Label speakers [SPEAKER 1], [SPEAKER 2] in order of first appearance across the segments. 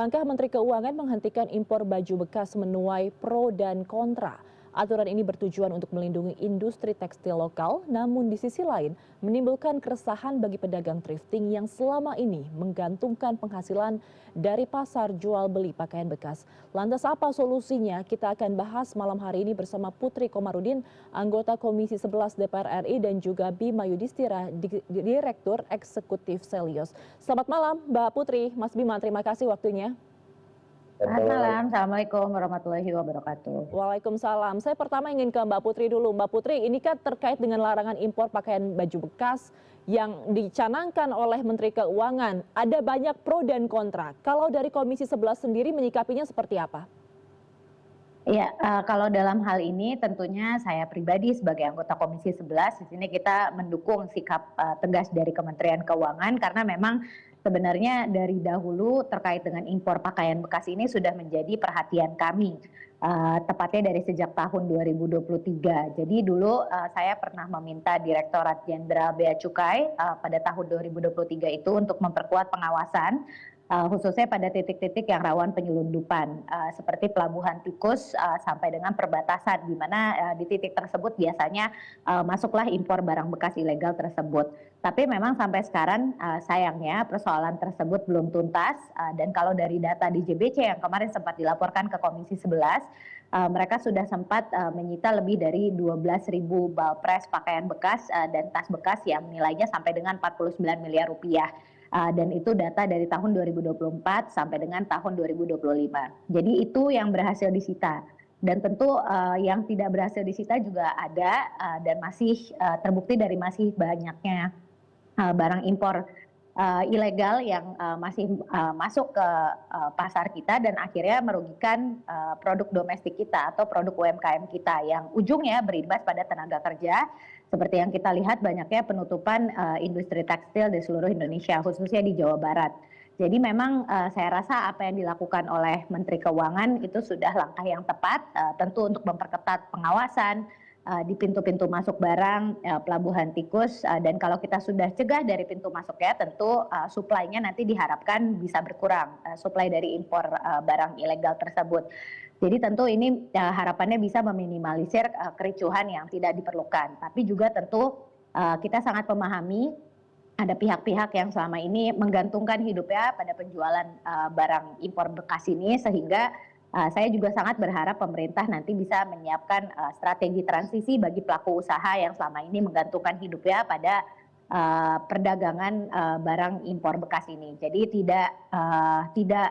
[SPEAKER 1] Langkah Menteri Keuangan menghentikan impor baju bekas menuai pro dan kontra. Aturan ini bertujuan untuk melindungi industri tekstil lokal, namun di sisi lain menimbulkan keresahan bagi pedagang thrifting yang selama ini menggantungkan penghasilan dari pasar jual beli pakaian bekas. Lantas apa solusinya? Kita akan bahas malam hari ini bersama Putri Komarudin, anggota Komisi 11 DPR RI dan juga Bima Yudhistira, Direktur Eksekutif Selyos. Selamat malam Mbak Putri, Mas Bima, terima kasih waktunya.
[SPEAKER 2] Selamat malam, Assalamualaikum warahmatullahi wabarakatuh.
[SPEAKER 1] Waalaikumsalam. Saya pertama ingin ke Mbak Putri dulu. Mbak Putri, ini kan terkait dengan larangan impor pakaian baju bekas yang dicanangkan oleh Menteri Keuangan. Ada banyak pro dan kontra. Kalau dari Komisi 11 sendiri menyikapinya seperti apa?
[SPEAKER 2] Ya, kalau dalam hal ini tentunya saya pribadi sebagai anggota Komisi 11 di sini kita mendukung sikap tegas dari Kementerian Keuangan karena memang sebenarnya dari dahulu terkait dengan impor pakaian bekas ini sudah menjadi perhatian kami, tepatnya dari sejak tahun 2023. Jadi dulu saya pernah meminta Direktorat Jenderal Bea Cukai pada tahun 2023 itu untuk memperkuat pengawasan khususnya pada titik-titik yang rawan penyelundupan seperti pelabuhan tikus sampai dengan perbatasan di mana di titik tersebut biasanya masuklah impor barang bekas ilegal tersebut. Tapi memang sampai sekarang sayangnya persoalan tersebut belum tuntas dan kalau dari data di JBC yang kemarin sempat dilaporkan ke Komisi 11 mereka sudah sempat menyita lebih dari 12.000 balpres pakaian bekas dan tas bekas yang nilainya sampai dengan 49 miliar rupiah. Dan itu data dari tahun 2024 sampai dengan tahun 2025. Jadi itu yang berhasil disita. Dan tentu yang tidak berhasil disita juga ada dan masih terbukti dari masih banyaknya barang impor ilegal yang masih masuk ke pasar kita dan akhirnya merugikan produk domestik kita atau produk UMKM kita yang ujungnya berimbas pada tenaga kerja seperti yang kita lihat banyaknya penutupan industri tekstil di seluruh Indonesia khususnya di Jawa Barat. Jadi memang saya rasa apa yang dilakukan oleh Menteri Keuangan itu sudah langkah yang tepat tentu untuk memperketat pengawasan di pintu-pintu masuk barang pelabuhan tikus dan kalau kita sudah cegah dari pintu masuknya tentu suplainya nanti diharapkan bisa berkurang suplai dari impor barang ilegal tersebut. Jadi tentu ini harapannya bisa meminimalisir kericuhan yang tidak diperlukan. Tapi juga tentu kita sangat memahami ada pihak-pihak yang selama ini menggantungkan hidupnya pada penjualan barang impor bekas ini sehingga saya juga sangat berharap pemerintah nanti bisa menyiapkan strategi transisi bagi pelaku usaha yang selama ini menggantungkan hidupnya pada perdagangan barang impor bekas ini. Jadi tidak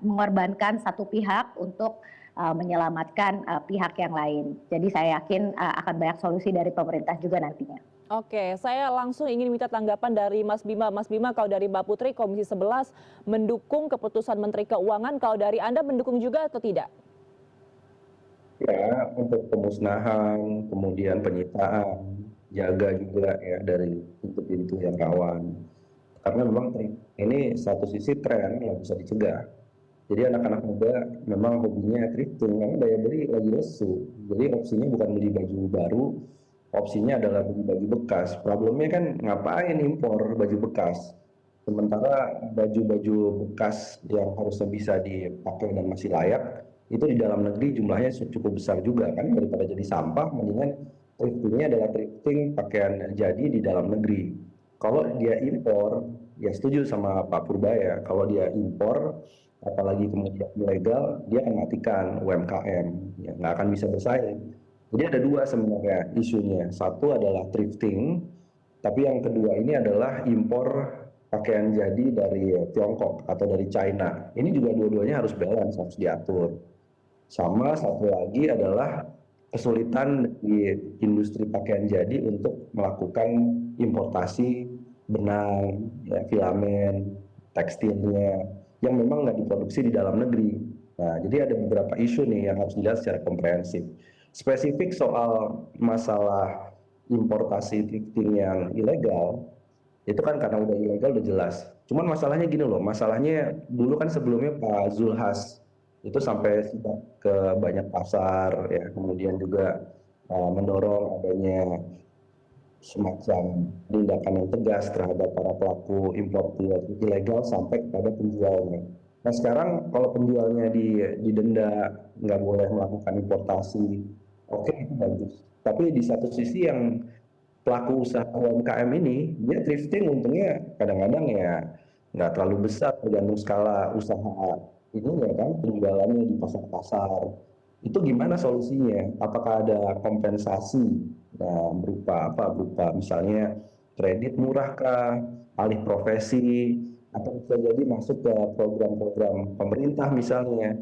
[SPEAKER 2] mengorbankan satu pihak untuk menyelamatkan pihak yang lain. Jadi saya yakin akan banyak solusi dari pemerintah juga nantinya.
[SPEAKER 1] Oke, saya langsung ingin minta tanggapan dari Mas Bima. Mas Bima, kalau dari Mbak Putri, Komisi 11 mendukung keputusan Menteri Keuangan, kalau dari Anda mendukung juga atau tidak?
[SPEAKER 3] Ya, untuk pemusnahan, kemudian penyitaan, jaga juga ya dari pintu-pintu yang rawan. Karena memang ini satu sisi tren yang bisa dicegah. Jadi anak-anak muda memang hobinya thrifting, karena daya beli lagi lesu. Jadi opsinya bukan beli baju baru, opsinya adalah beli baju bekas. Problemnya kan ngapain impor baju bekas? Sementara baju-baju bekas yang harusnya bisa dipakai dan masih layak, itu di dalam negeri jumlahnya cukup besar juga kan, daripada jadi sampah, mendingan thriftingnya adalah thrifting pakaian jadi di dalam negeri. Kalau dia impor, ya setuju sama Pak Purbaya, kalau dia impor, apalagi kemudian ilegal, dia akan matikan UMKM, ya nggak akan bisa bersaing. Jadi ada dua sebenarnya isunya, satu adalah thrifting, tapi yang kedua ini adalah impor pakaian jadi dari Tiongkok atau dari China. Ini juga dua-duanya harus balance, harus diatur. Sama satu lagi adalah kesulitan di industri pakaian jadi untuk melakukan importasi benang, ya, filamen, tekstilnya yang memang nggak diproduksi di dalam negeri. Nah, jadi ada beberapa isu nih yang harus dilihat secara komprehensif. Spesifik soal masalah importasi thrifting yang ilegal, itu kan karena udah ilegal udah jelas. Cuman masalahnya gini loh, masalahnya dulu kan sebelumnya Pak Zulhas itu sampai ke banyak pasar ya, kemudian juga mendorong adanya semacam tindakan yang tegas terhadap para pelaku impor ilegal sampai kepada penjualnya. Nah sekarang kalau penjualnya didenda, nggak boleh melakukan importasi, oke itu bagus. Tapi di satu sisi yang pelaku usaha UMKM ini, dia thrifting untungnya kadang-kadang ya nggak terlalu besar tergantung skala usaha ini ya kan, penjualannya di pasar-pasar. Itu gimana solusinya? Apakah ada kompensasi? Nah, berupa apa? Berupa misalnya kredit murah kah, alih profesi, atau bisa jadi masuk ke program-program pemerintah misalnya.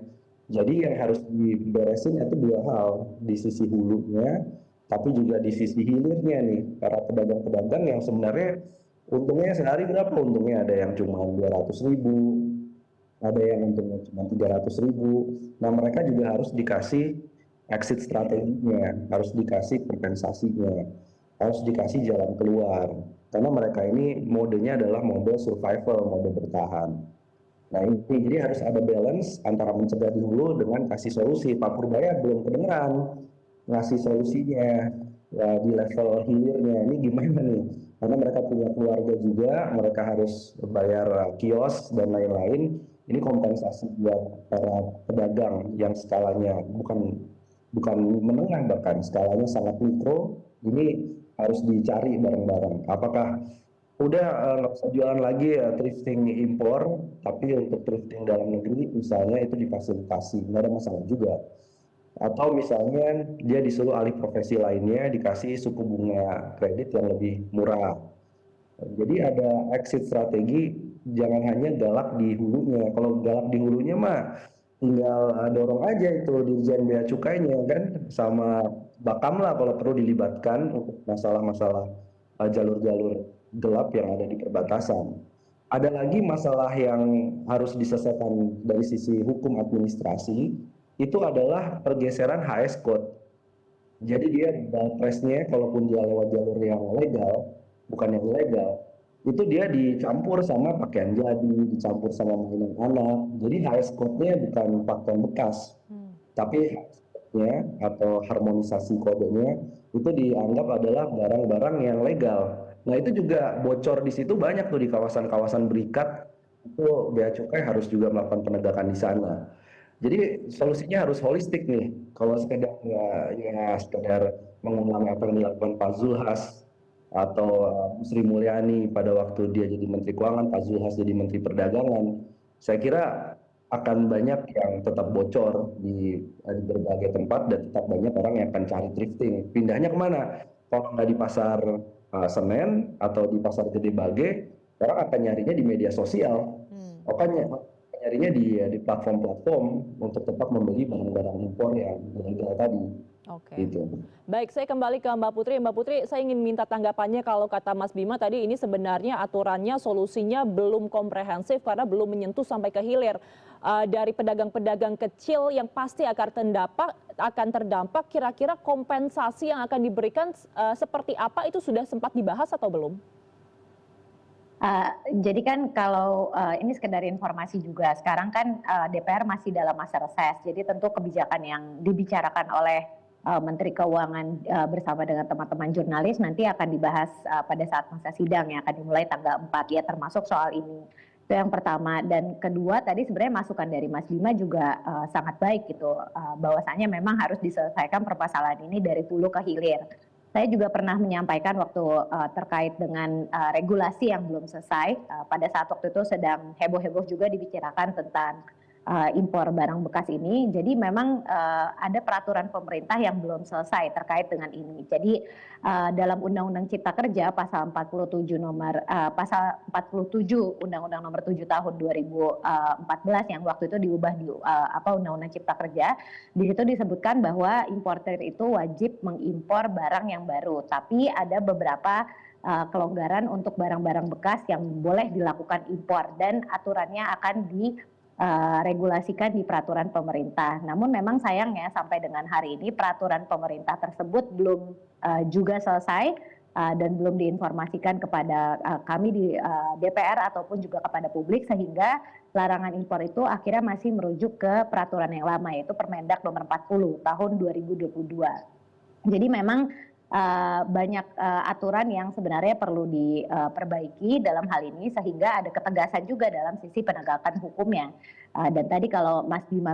[SPEAKER 3] Jadi yang harus diberesin itu dua hal, di sisi hulunya, tapi juga di sisi hilirnya nih, para pedagang-pedagang yang sebenarnya untungnya sehari berapa? Untungnya ada yang cuma 200.000, ada yang untungnya cuma 300.000. Nah mereka juga harus dikasih exit strateginya, harus dikasih kompensasinya, harus dikasih jalan keluar. Karena mereka ini modenya adalah mode survival, mode bertahan. Nah ini jadi harus ada balance antara mencegah di hulu dengan kasih solusi. Pak Purbaya belum kedengeran ngasih solusinya ya, di level hilirnya. Ini gimana nih? Karena mereka punya keluarga juga, mereka harus bayar kios dan lain-lain. Ini kompensasi buat para pedagang yang skalanya bukan bukan menengah, bahkan skalanya sangat mikro. Ini harus dicari bareng-bareng. Apakah udah nggak usah jualan lagi ya thrifting impor, tapi untuk thrifting dalam negeri misalnya itu difasilitasi, nggak ada masalah juga. Atau misalnya dia disuruh alih profesi lainnya, dikasih suku bunga kredit yang lebih murah. Jadi ada exit strategi, jangan hanya galak di hulunya. Kalau galak di hulunya mah tinggal dorong aja itu Dirjen Bea Cukainya kan, sama Bakamla kalau perlu dilibatkan untuk masalah-masalah jalur-jalur gelap yang ada di perbatasan. Ada lagi masalah yang harus diselesaikan dari sisi hukum administrasi, itu adalah pergeseran HS code. Jadi dia balpresnya kalaupun dia lewat jalur yang legal, bukan yang ilegal, itu dia dicampur sama pakaian jadi, dicampur sama mainan anak. Jadi HS code-nya bukan pakaian bekas, tapi HS code-nya atau harmonisasi kodenya itu dianggap adalah barang-barang yang legal. Nah itu juga bocor di situ banyak tuh di kawasan-kawasan berikat, itu Bea Cukai harus juga melakukan penegakan di sana. Jadi solusinya harus holistik nih. Kalau sekedar ya sekedar mengulang apa yang dilakukan Pak Zulhas atau Bu Sri Mulyani pada waktu dia jadi Menteri Keuangan, Pak Zulhas jadi Menteri Perdagangan, saya kira akan banyak yang tetap bocor di berbagai tempat dan tetap banyak orang yang akan cari thrifting. Pindahnya kemana? Kalau nggak di pasar Senen atau di pasar Gede Bage, orang akan nyarinya di media sosial. Nyarinya di platform-platform untuk tetap membeli barang-barang impor yang ilegal tadi.
[SPEAKER 1] Oke.
[SPEAKER 3] Gitu.
[SPEAKER 1] Baik, saya kembali ke Mbak Putri. Mbak Putri, saya ingin minta tanggapannya kalau kata Mas Bima tadi ini sebenarnya aturannya, solusinya belum komprehensif karena belum menyentuh sampai ke hilir. Dari pedagang-pedagang kecil yang pasti akan terdampak, kira-kira kompensasi yang akan diberikan seperti apa itu sudah sempat dibahas atau belum?
[SPEAKER 2] Jadi kan kalau ini sekedar informasi juga, sekarang kan DPR masih dalam masa reses, jadi tentu kebijakan yang dibicarakan oleh Menteri Keuangan bersama dengan teman-teman jurnalis nanti akan dibahas pada saat masa sidang yang akan dimulai tanggal 4 ya, termasuk soal ini. Itu yang pertama. Dan kedua tadi sebenarnya masukan dari Mas Bima juga sangat baik gitu, bahwasanya memang harus diselesaikan permasalahan ini dari hulu ke hilir. Saya juga pernah menyampaikan waktu terkait dengan regulasi yang belum selesai, pada saat waktu itu sedang heboh-heboh juga dibicarakan tentang impor barang bekas ini. Jadi memang ada peraturan pemerintah yang belum selesai terkait dengan ini. Jadi dalam Undang-Undang Cipta Kerja pasal 47 Undang-Undang Nomor 7 Tahun 2014 yang waktu itu diubah di Undang-Undang Cipta Kerja, di situ disebutkan bahwa importer itu wajib mengimpor barang yang baru, tapi ada beberapa kelonggaran untuk barang-barang bekas yang boleh dilakukan impor dan aturannya akan regulasikan di peraturan pemerintah. Namun memang sayangnya sampai dengan hari ini peraturan pemerintah tersebut belum juga selesai dan belum diinformasikan kepada kami di DPR ataupun juga kepada publik, sehingga larangan impor itu akhirnya masih merujuk ke peraturan yang lama, yaitu Permendak nomor 40 tahun 2022. Jadi memang banyak aturan yang sebenarnya perlu diperbaiki dalam hal ini sehingga ada ketegasan juga dalam sisi penegakan hukumnya. Dan tadi kalau Mas Bima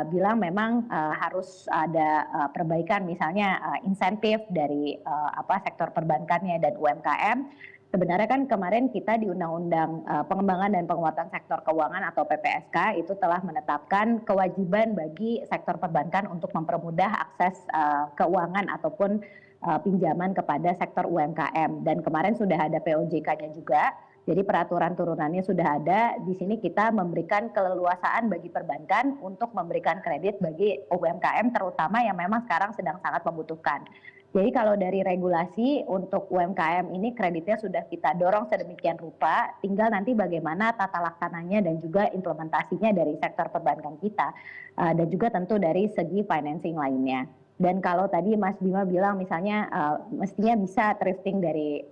[SPEAKER 2] bilang memang harus ada perbaikan misalnya insentif dari sektor perbankannya dan UMKM. Sebenarnya kan kemarin kita di Undang-Undang Pengembangan dan Penguatan Sektor Keuangan atau PPSK itu telah menetapkan kewajiban bagi sektor perbankan untuk mempermudah akses keuangan ataupun pinjaman kepada sektor UMKM, dan kemarin sudah ada POJK-nya juga. Jadi peraturan turunannya sudah ada. Di sini kita memberikan keleluasaan bagi perbankan untuk memberikan kredit bagi UMKM terutama yang memang sekarang sedang sangat membutuhkan. Jadi kalau dari regulasi untuk UMKM ini kreditnya sudah kita dorong sedemikian rupa, tinggal nanti bagaimana tata laksananya dan juga implementasinya dari sektor perbankan kita, dan juga tentu dari segi financing lainnya. Dan kalau tadi Mas Bima bilang misalnya mestinya bisa thrifting dari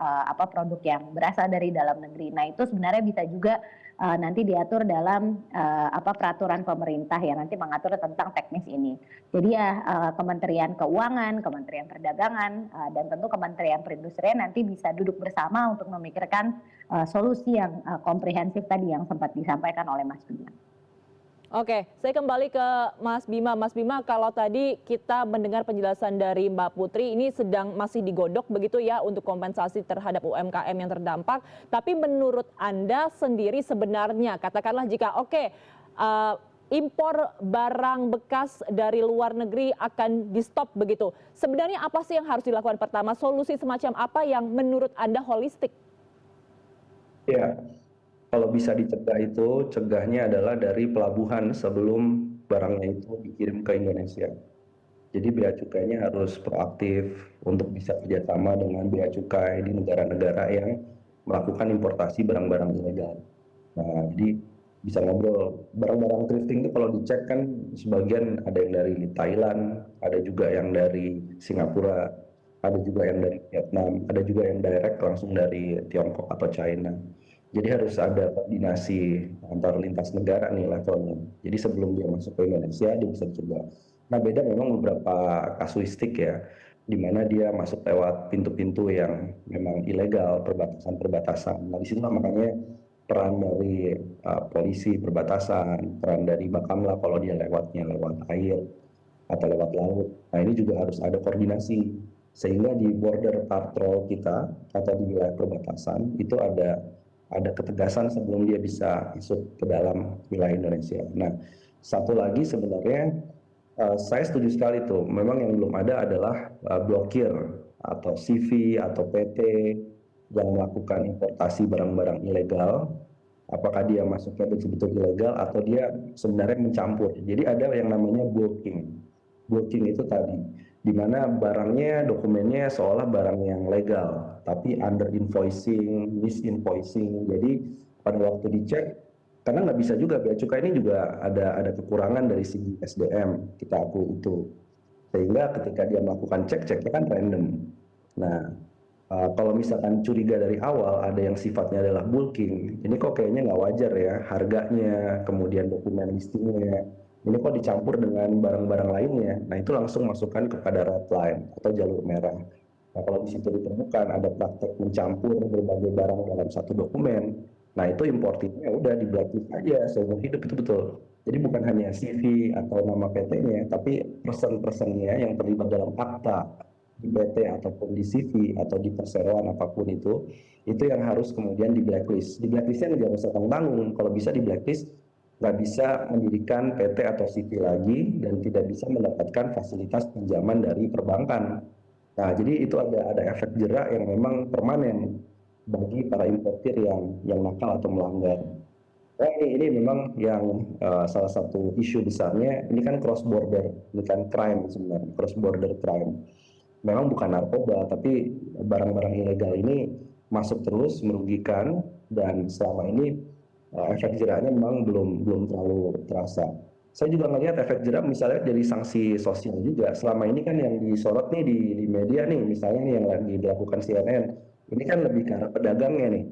[SPEAKER 2] produk yang berasal dari dalam negeri. Nah itu sebenarnya bisa juga nanti diatur dalam peraturan pemerintah yang nanti mengatur tentang teknis ini. Jadi ya Kementerian Keuangan, Kementerian Perdagangan, dan tentu Kementerian Perindustrian nanti bisa duduk bersama untuk memikirkan solusi yang komprehensif tadi yang sempat disampaikan oleh Mas Bima.
[SPEAKER 1] Oke, saya kembali ke Mas Bima. Mas Bima, kalau tadi kita mendengar penjelasan dari Mbak Putri, ini masih digodok begitu ya untuk kompensasi terhadap UMKM yang terdampak. Tapi menurut Anda sendiri sebenarnya, katakanlah jika impor barang bekas dari luar negeri akan di-stop begitu. Sebenarnya apa sih yang harus dilakukan pertama? Solusi semacam apa yang menurut Anda holistik?
[SPEAKER 3] Ya, kalau bisa dicegah itu, cegahnya adalah dari pelabuhan sebelum barangnya itu dikirim ke Indonesia. Jadi bea cukainya harus proaktif untuk bisa kerjasama dengan bea cukai di negara-negara yang melakukan importasi barang-barang ilegal. Nah, jadi bisa ngobrol. Barang-barang thrifting itu kalau dicek kan sebagian ada yang dari Thailand, ada juga yang dari Singapura, ada juga yang dari Vietnam, ada juga yang direct langsung dari Tiongkok atau China. Jadi harus ada koordinasi antar lintas negara nih levelnya. Jadi sebelum dia masuk ke Indonesia, dia bisa dicegah. Nah beda memang beberapa kasuistik ya, di mana dia masuk lewat pintu-pintu yang memang ilegal, perbatasan-perbatasan. Nah disitulah makanya peran dari polisi perbatasan, peran dari Bakamla kalau dia lewatnya lewat air atau lewat laut. Nah ini juga harus ada koordinasi, sehingga di border patrol kita atau di wilayah perbatasan itu ada ketegasan sebelum dia bisa masuk ke dalam wilayah Indonesia. Nah, satu lagi sebenarnya saya setuju sekali tuh. Memang yang belum ada adalah blokir atau CV atau PT yang melakukan importasi barang-barang ilegal. Apakah dia masuknya betul-betul ilegal atau dia sebenarnya mencampur. Jadi ada yang namanya bulking. Bulking itu tadi, di mana barangnya, dokumennya seolah barang yang legal, tapi under invoicing, misinvoicing. Jadi pada waktu dicek, karena nggak bisa juga, bea cukai ini juga ada kekurangan dari segi SDM, kita akui itu. Sehingga ketika dia melakukan ceknya kan random. Nah, kalau misalkan curiga dari awal ada yang sifatnya adalah bulking, ini kok kayaknya nggak wajar ya, harganya, kemudian dokumen listingnya, ini kok dicampur dengan barang-barang lainnya. Nah itu langsung masukkan kepada red line atau jalur merah. Nah kalau di situ ditemukan ada praktek mencampur berbagai barang dalam satu dokumen, nah itu importirnya udah di blacklist aja seumur hidup, itu betul. Jadi bukan hanya CV atau nama PT-nya, tapi person-personnya yang terlibat dalam akta di PT ataupun di CV atau di perseroan apapun itu yang harus kemudian di blacklist. Di blacklistnya nggak usah tanggung-tanggung, kalau bisa di blacklist nggak bisa mendirikan PT atau CV lagi dan tidak bisa mendapatkan fasilitas pinjaman dari perbankan. Nah, jadi itu ada efek jerak yang memang permanen bagi para importir yang nakal atau melanggar. Nah, ini memang yang salah satu isu besarnya, ini kan cross border, ini kan crime sebenarnya, cross border crime. Memang bukan narkoba, tapi barang-barang ilegal ini masuk terus merugikan dan selama ini efek jeraknya memang belum terlalu terasa. Saya juga melihat efek jerak misalnya dari sanksi sosial juga. Selama ini kan yang disorot nih di media nih, misalnya nih yang lagi dilakukan CNN, ini kan lebih ke arah pedagangnya nih,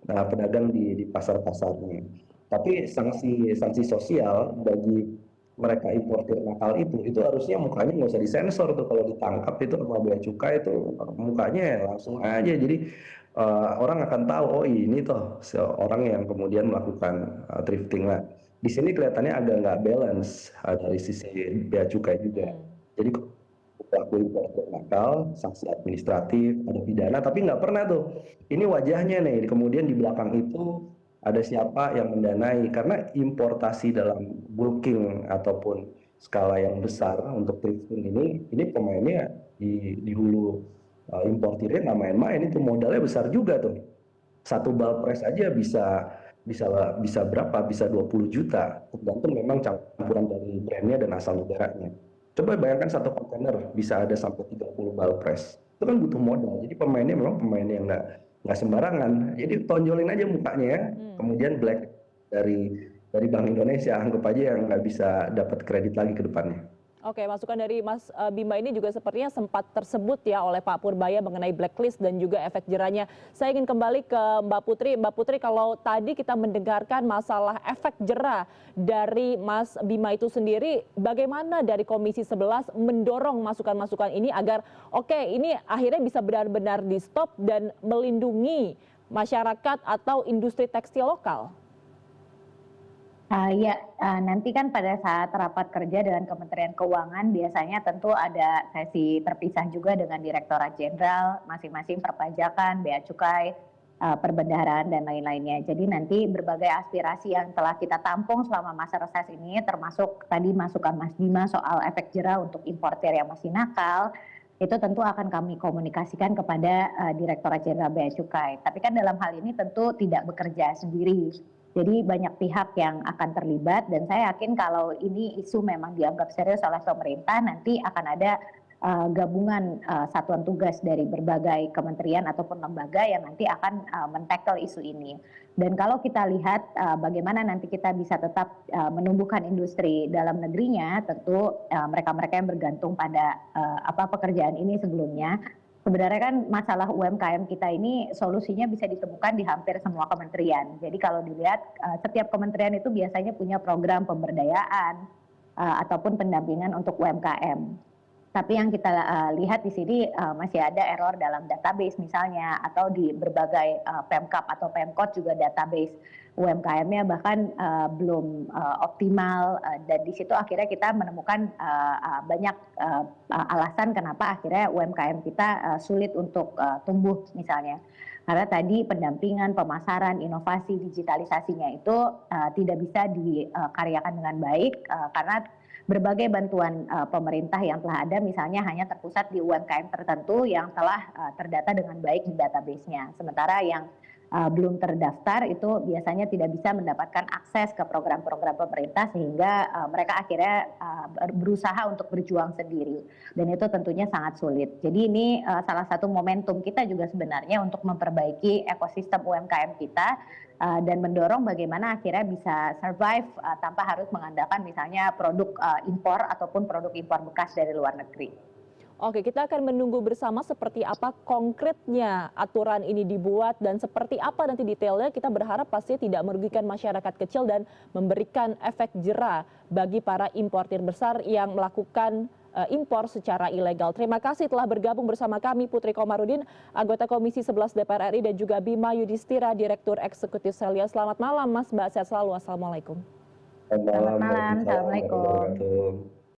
[SPEAKER 3] pedagang di pasar-pasarnya. Tapi sanksi sosial bagi mereka importir nakal itu harusnya mukanya nggak usah disensor tuh kalau ditangkap itu sama bea cukai itu mukanya ya langsung aja. Jadi orang akan tahu oh ini toh seorang yang kemudian melakukan thrifting. Nah, di sini kelihatannya agak nggak balance dari sisi bea cukai juga. Jadi pelaku importir nakal, sanksi administratif, ada pidana, tapi nggak pernah tuh. Ini wajahnya nih, kemudian di belakang itu ada siapa yang mendanai, karena importasi dalam bulking ataupun skala yang besar untuk thrifting ini pemainnya di hulu importirnya nggak main-main, itu modalnya besar juga tuh. Satu bal press aja bisa berapa? Bisa 20 juta, tergantung memang campuran dari brandnya dan asal negaranya. Coba bayangkan satu kontainer bisa ada sampai 30 bal press. Itu kan butuh modal. Jadi pemainnya memang pemain yang nggak sembarangan. Jadi tonjolin aja mukanya ya. Kemudian black dari Bank Indonesia, anggap aja yang nggak bisa dapat kredit lagi ke depannya.
[SPEAKER 1] Oke, masukan dari Mas Bima ini juga sepertinya sempat tersebut ya oleh Pak Purbaya mengenai blacklist dan juga efek jerahnya. Saya ingin kembali ke Mbak Putri. Mbak Putri, kalau tadi kita mendengarkan masalah efek jerah dari Mas Bima itu sendiri, bagaimana dari Komisi 11 mendorong masukan-masukan ini agar oke, ini akhirnya bisa benar-benar di stop dan melindungi masyarakat atau industri tekstil lokal?
[SPEAKER 2] Nanti kan pada saat rapat kerja dengan Kementerian Keuangan biasanya tentu ada sesi terpisah juga dengan Direktorat Jenderal, masing-masing perpajakan, bea cukai, perbendaharaan dan lain-lainnya. Jadi nanti berbagai aspirasi yang telah kita tampung selama masa reses ini, termasuk tadi masukan Mas Bima soal efek jerah untuk importir yang masih nakal, itu tentu akan kami komunikasikan kepada Direktorat Jenderal Bea Cukai. Tapi kan dalam hal ini tentu tidak bekerja sendiri. Jadi banyak pihak yang akan terlibat dan saya yakin kalau ini isu memang dianggap serius oleh pemerintah, nanti akan ada gabungan satuan tugas dari berbagai kementerian ataupun lembaga yang nanti akan men-tackle isu ini. Dan kalau kita lihat bagaimana nanti kita bisa tetap menumbuhkan industri dalam negerinya, tentu mereka-mereka yang bergantung pada pekerjaan ini sebelumnya, sebenarnya kan masalah UMKM kita ini solusinya bisa ditemukan di hampir semua kementerian. Jadi kalau dilihat setiap kementerian itu biasanya punya program pemberdayaan ataupun pendampingan untuk UMKM. Tapi yang kita lihat di sini masih ada error dalam database misalnya, atau di berbagai Pemkab atau Pemkot juga database UMKM-nya bahkan belum optimal, dan di situ akhirnya kita menemukan banyak alasan kenapa akhirnya UMKM kita sulit untuk tumbuh misalnya. Karena tadi pendampingan, pemasaran, inovasi, digitalisasinya itu tidak bisa dikaryakan dengan baik karena berbagai bantuan pemerintah yang telah ada misalnya hanya terpusat di UMKM tertentu yang telah terdata dengan baik di database-nya. Sementara yang belum terdaftar itu biasanya tidak bisa mendapatkan akses ke program-program pemerintah sehingga mereka akhirnya berusaha untuk berjuang sendiri dan itu tentunya sangat sulit. Jadi ini salah satu momentum kita juga sebenarnya untuk memperbaiki ekosistem UMKM kita dan mendorong bagaimana akhirnya bisa survive tanpa harus mengandalkan misalnya produk impor ataupun produk impor bekas dari luar negeri.
[SPEAKER 1] Oke, kita akan menunggu bersama seperti apa konkretnya aturan ini dibuat dan seperti apa nanti detailnya. Kita berharap pasti tidak merugikan masyarakat kecil dan memberikan efek jerah bagi para importir besar yang melakukan impor secara ilegal. Terima kasih telah bergabung bersama kami Putri Komarudin, anggota Komisi 11 DPR RI, dan juga Bima Yudhistira, Direktur Eksekutif Selya. Selamat malam Mas, Mbak, sehat selalu. Assalamualaikum.
[SPEAKER 2] Selamat malam. Assalamualaikum.